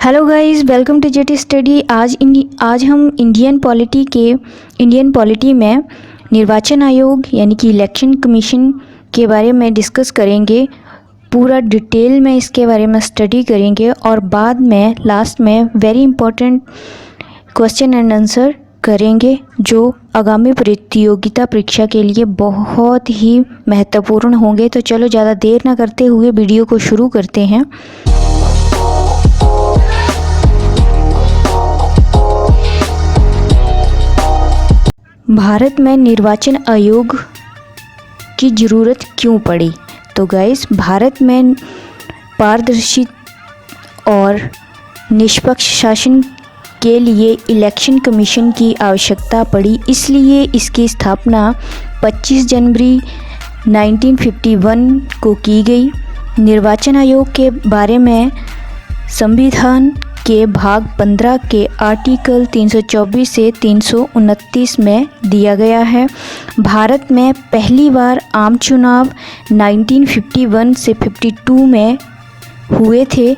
Hello guys, welcome to JT study. आज हम Indian polity में निर्वाचन आयोग यानी कि इलेक्शन कमीशन के बारे में डिस्कस करेंगे। पूरा डिटेल में इसके बारे में स्टडी करेंगे और बाद में लास्ट में very important question and answer करेंगे जो आगामी प्रतियोगिता परीक्षा के लिए बहुत ही महत्वपूर्ण होंगे। तो चलो ज़्यादा देर ना करते हुए वीडियो को शुरू करते हैं। भारत में निर्वाचन आयोग की ज़रूरत क्यों पड़ी? तो गाइस, भारत में पारदर्शी और निष्पक्ष शासन के लिए इलेक्शन कमीशन की आवश्यकता पड़ी। इसलिए इसकी स्थापना 25 जनवरी 1951 को की गई। निर्वाचन आयोग के बारे में संविधान के भाग 15 के आर्टिकल 324 से 329 में दिया गया है। भारत में पहली बार आम चुनाव 1951 से 52 में हुए थे।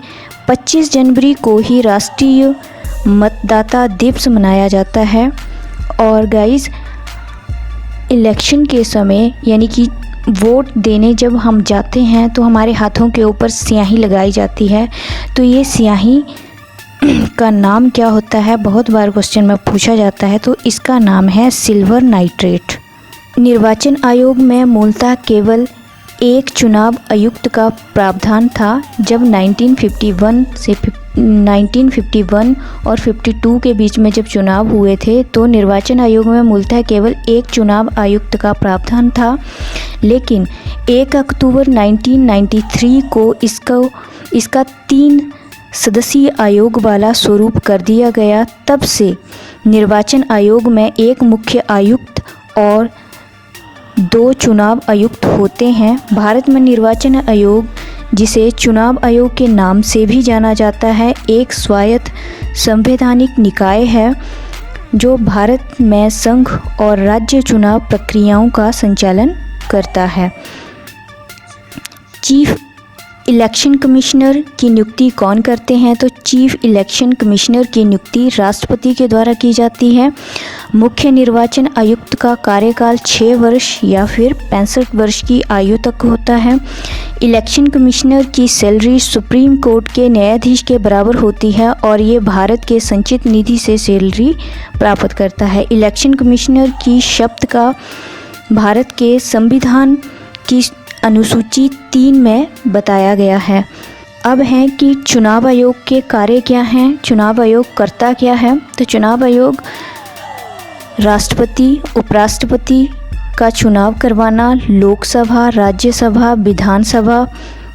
25 जनवरी को ही राष्ट्रीय मतदाता दिवस मनाया जाता है। और गाइस, इलेक्शन के समय यानी कि वोट देने जब हम जाते हैं तो हमारे हाथों के ऊपर स्याही लगाई जाती है। तो ये स्याही का नाम क्या होता है? बहुत बार क्वेश्चन में पूछा जाता है। तो इसका नाम है सिल्वर नाइट्रेट। निर्वाचन आयोग में मूलतः केवल एक चुनाव आयुक्त का प्रावधान था। जब 1951 और 52 के बीच में जब चुनाव हुए थे तो निर्वाचन आयोग में मूलतः केवल एक चुनाव आयुक्त का प्रावधान था। लेकिन 1 अक्टूबर 1993 को इसका 3 सदस्यीय आयोग वाला स्वरूप कर दिया गया। तब से निर्वाचन आयोग में एक मुख्य आयुक्त और 2 चुनाव आयुक्त होते हैं। भारत में निर्वाचन आयोग, जिसे चुनाव आयोग के नाम से भी जाना जाता है, एक स्वायत्त संवैधानिक निकाय है जो भारत में संघ और राज्य चुनाव प्रक्रियाओं का संचालन करता है। चीफ इलेक्शन कमिश्नर की नियुक्ति कौन करते हैं? तो चीफ इलेक्शन कमिश्नर की नियुक्ति राष्ट्रपति के द्वारा की जाती है। मुख्य निर्वाचन आयुक्त का कार्यकाल 6 वर्ष या फिर 65 वर्ष की आयु तक होता है। इलेक्शन कमिश्नर की सैलरी सुप्रीम कोर्ट के न्यायाधीश के बराबर होती है और ये भारत के संचित निधि से सैलरी प्राप्त करता है। इलेक्शन कमिश्नर की शब्द का भारत के संविधान की अनुसूची 3 में बताया गया है। अब है कि चुनाव आयोग के कार्य क्या हैं, चुनाव आयोग करता क्या है? तो चुनाव आयोग राष्ट्रपति, उपराष्ट्रपति का चुनाव करवाना, लोकसभा, राज्यसभा, विधानसभा,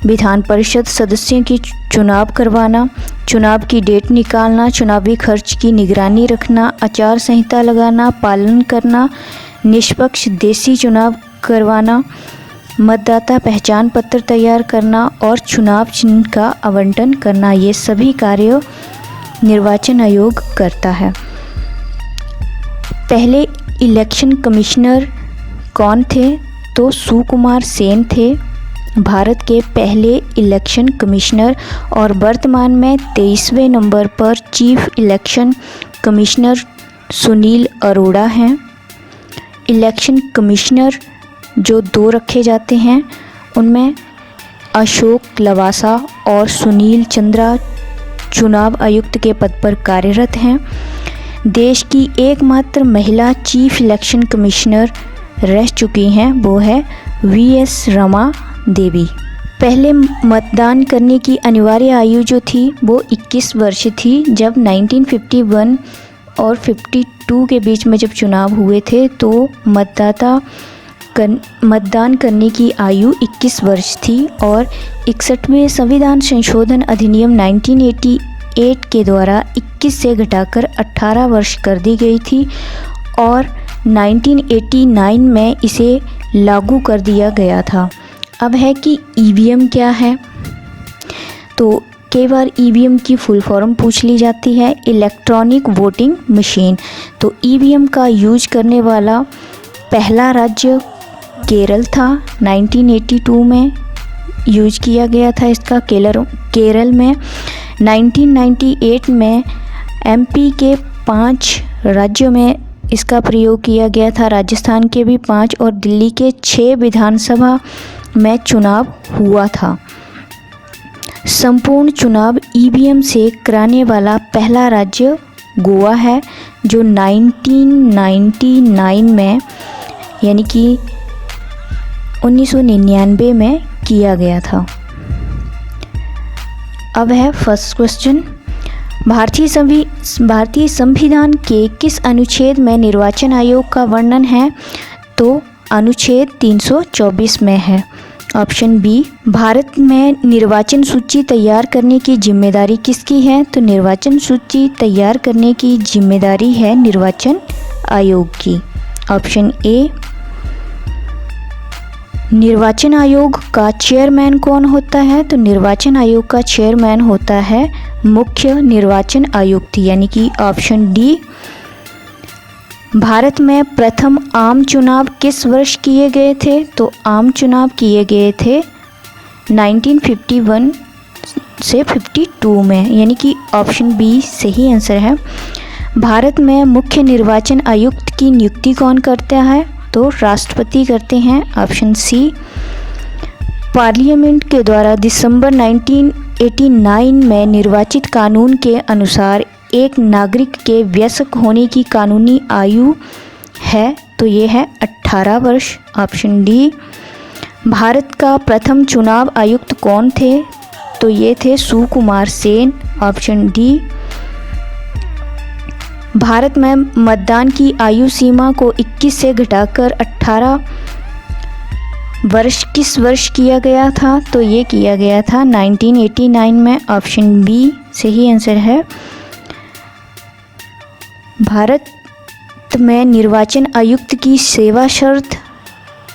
विधान परिषद सदस्यों की चुनाव करवाना, चुनाव की डेट निकालना, चुनावी खर्च की निगरानी रखना, आचार संहिता लगाना, पालन करना, निष्पक्ष देशी चुनाव करवाना, मतदाता पहचान पत्र तैयार करना और चुनाव चिन्ह का आवंटन करना, ये सभी कार्य निर्वाचन आयोग करता है। पहले इलेक्शन कमिश्नर कौन थे? तो सुकुमार सेन थे भारत के पहले इलेक्शन कमिश्नर और वर्तमान में 23वें नंबर पर chief election commissioner Sunil Arora हैं। इलेक्शन कमिश्नर जो 2 रखे जाते हैं उनमें अशोक लवासा और सुनील चंद्रा चुनाव आयुक्त के पद पर कार्यरत हैं। देश की एकमात्र महिला चीफ इलेक्शन कमिश्नर रह चुकी हैं, वो है VS रमा देवी। पहले मतदान करने की अनिवार्य आयु जो थी वो 21 वर्ष थी। जब 1951 और 52 के बीच में जब चुनाव हुए थे तो मतदान करने की आयु 21 वर्ष थी और 61वें संविधान संशोधन अधिनियम 1988 के द्वारा 21 से घटाकर 18 वर्ष कर दी गई थी और 1989 में इसे लागू कर दिया गया था। अब है कि EVM क्या है? तो कई बार EVM की फुल फॉर्म पूछ ली जाती है, इलेक्ट्रॉनिक वोटिंग मशीन। तो EVM का यूज करने वाला पहला राज्य केरल था। 1982 में यूज किया गया था इसका केरल में। 1998 में एमपी के 5 राज्यों में इसका प्रयोग किया गया था, राजस्थान के भी 5 और दिल्ली के 6 विधानसभा में चुनाव हुआ था। संपूर्ण चुनाव ईवीएम से कराने वाला पहला राज्य गोवा है, जो 1999 में यानी कि 1999 में किया गया था। अब है फर्स्ट क्वेश्चन, भारतीय संविधान के किस अनुच्छेद में निर्वाचन आयोग का वर्णन है? तो अनुच्छेद 324 में है। ऑप्शन बी, भारत में निर्वाचन सूची तैयार करने की जिम्मेदारी किसकी है? तो निर्वाचन सूची तैयार करने की जिम्मेदारी है निर्वाचन आयोग की। ऑप्शन ए, निर्वाचन आयोग का चेयरमैन कौन होता है? तो निर्वाचन आयोग का चेयरमैन होता है मुख्य निर्वाचन आयुक्त, यानी कि ऑप्शन डी। भारत में प्रथम आम चुनाव किस वर्ष किए गए थे? तो आम चुनाव किए गए थे 1951 से 52 में, यानी कि ऑप्शन बी सही आंसर है। भारत में मुख्य निर्वाचन आयुक्त की नियुक्ति कौन करता है? तो राष्ट्रपति करते हैं। ऑप्शन सी, पार्लियामेंट के द्वारा दिसंबर 1989 में निर्वाचित कानून के अनुसार एक नागरिक के वयस्क होने की कानूनी आयु है, तो ये है 18 वर्ष। ऑप्शन डी, भारत का प्रथम चुनाव आयुक्त कौन थे? तो ये थे सुकुमार सेन। ऑप्शन डी, भारत में मतदान की आयु सीमा को 21 से घटाकर 18 वर्ष किस वर्ष किया गया था? तो ये किया गया था 1989 में। ऑप्शन बी सही आंसर है। भारत में निर्वाचन आयुक्त की सेवा शर्त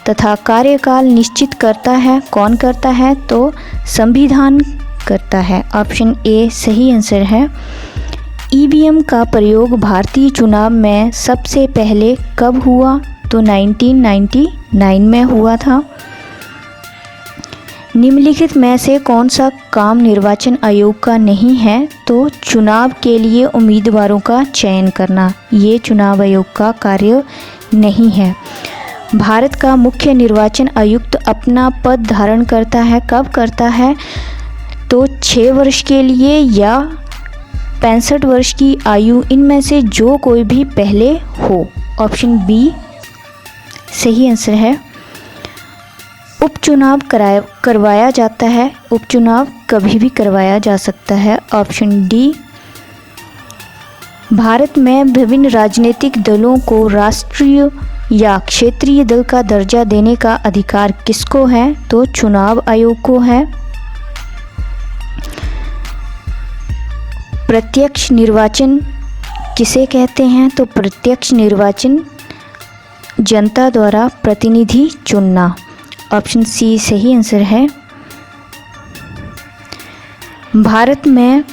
तथा कार्यकाल निश्चित करता है कौन करता है? तो संविधान करता है। ऑप्शन ए सही आंसर है। ईवीएम का प्रयोग भारतीय चुनाव में सबसे पहले कब हुआ? तो 1999 में हुआ था। निम्नलिखित में से कौन सा काम निर्वाचन आयोग का नहीं है? तो चुनाव के लिए उम्मीदवारों का चयन करना, ये चुनाव आयोग का कार्य नहीं है। भारत का मुख्य निर्वाचन आयुक्त अपना पद धारण करता है, कब करता है? तो 6 वर्ष के लिए या 65 वर्ष की आयु, इनमें से जो कोई भी पहले हो। ऑप्शन बी सही आंसर है। उपचुनाव करवाया जाता है, उपचुनाव कभी भी करवाया जा सकता है। ऑप्शन डी, भारत में विभिन्न राजनीतिक दलों को राष्ट्रीय या क्षेत्रीय दल का दर्जा देने का अधिकार किसको है? तो चुनाव आयोग को है। प्रत्यक्ष निर्वाचन किसे कहते हैं? तो प्रत्यक्ष निर्वाचन जनता द्वारा प्रतिनिधि चुनना। ऑप्शन सी सही आंसर है। भारत में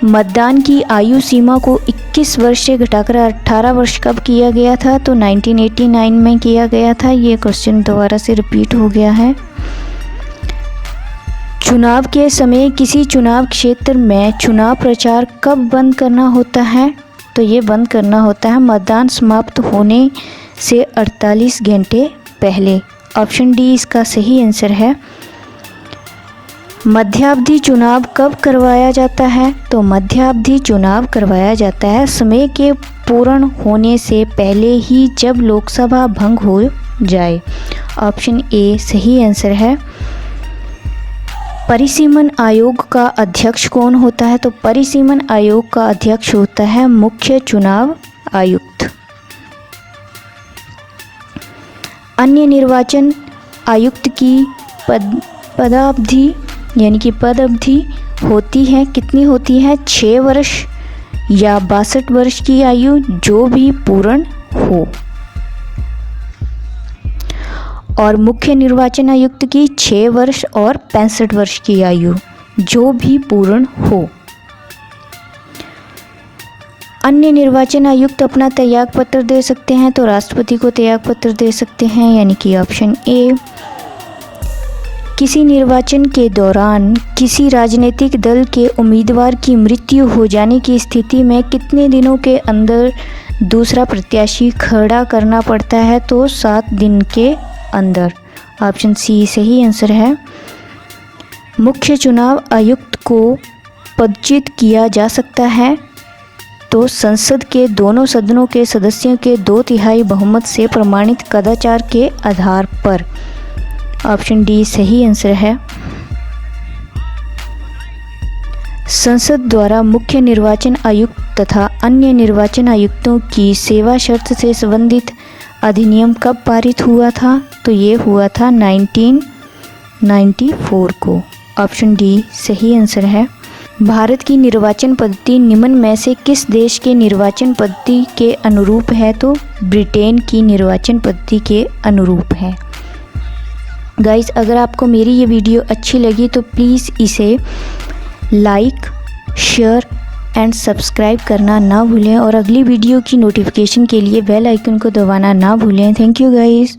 मतदान की आयु सीमा को 21 वर्ष से घटाकर 18 वर्ष कब किया गया था? तो 1989 में किया गया था। ये क्वेश्चन दोबारा से रिपीट हो गया है। चुनाव के समय किसी चुनाव क्षेत्र में चुनाव प्रचार कब बंद करना होता है? तो ये बंद करना होता है मतदान समाप्त होने से 48 घंटे पहले। ऑप्शन डी इसका सही आंसर है। मध्यावधि चुनाव कब करवाया जाता है? तो मध्यावधि चुनाव करवाया जाता है समय के पूर्ण होने से पहले ही, जब लोकसभा भंग हो जाए। ऑप्शन ए सही आंसर है। परिसीमन आयोग का अध्यक्ष कौन होता है? तो परिसीमन आयोग का अध्यक्ष होता है मुख्य चुनाव आयुक्त। अन्य निर्वाचन आयुक्त की पदावधि यानी कि पद अवधि होती है, कितनी होती है? 6 वर्ष या 62 वर्ष की आयु, जो भी पूर्ण हो। और मुख्य निर्वाचन आयुक्त की 6 वर्ष और 65 वर्ष की आयु, जो भी पूर्ण हो। अन्य निर्वाचन आयुक्त अपना त्यागपत्र दे सकते हैं, तो राष्ट्रपति को त्यागपत्र दे सकते हैं, यानी कि ऑप्शन ए। किसी निर्वाचन के दौरान किसी राजनीतिक दल के उम्मीदवार की मृत्यु हो जाने की स्थिति में कितने दिनों के अंदर दूसरा प्रत्याशी खड़ा करना पड़ता है? तो 7 दिन के अंदर। ऑप्शन सी सही आंसर है। मुख्य चुनाव आयुक्त को पदच्युत किया जा सकता है? तो संसद के दोनों सदनों के सदस्यों के 2/3 बहुमत से प्रमाणित कदाचार के आधार पर। ऑप्शन डी सही आंसर है। संसद द्वारा मुख्य निर्वाचन आयुक्त तथा अन्य निर्वाचन आयुक्तों की सेवा शर्त से संबंधित अधिनियम कब पारित हुआ था? तो ये हुआ था 1994 को। ऑप्शन डी सही आंसर है। भारत की निर्वाचन पद्धति निम्न में से किस देश के निर्वाचन पद्धति के अनुरूप है? तो ब्रिटेन की निर्वाचन पद्धति के अनुरूप है। गाइस, अगर आपको मेरी ये वीडियो अच्छी लगी तो प्लीज़ इसे लाइक, शेयर एंड सब्सक्राइब करना ना भूलें और अगली वीडियो की नोटिफिकेशन के लिए बेल आइकन को दबाना ना भूलें। Thank you guys.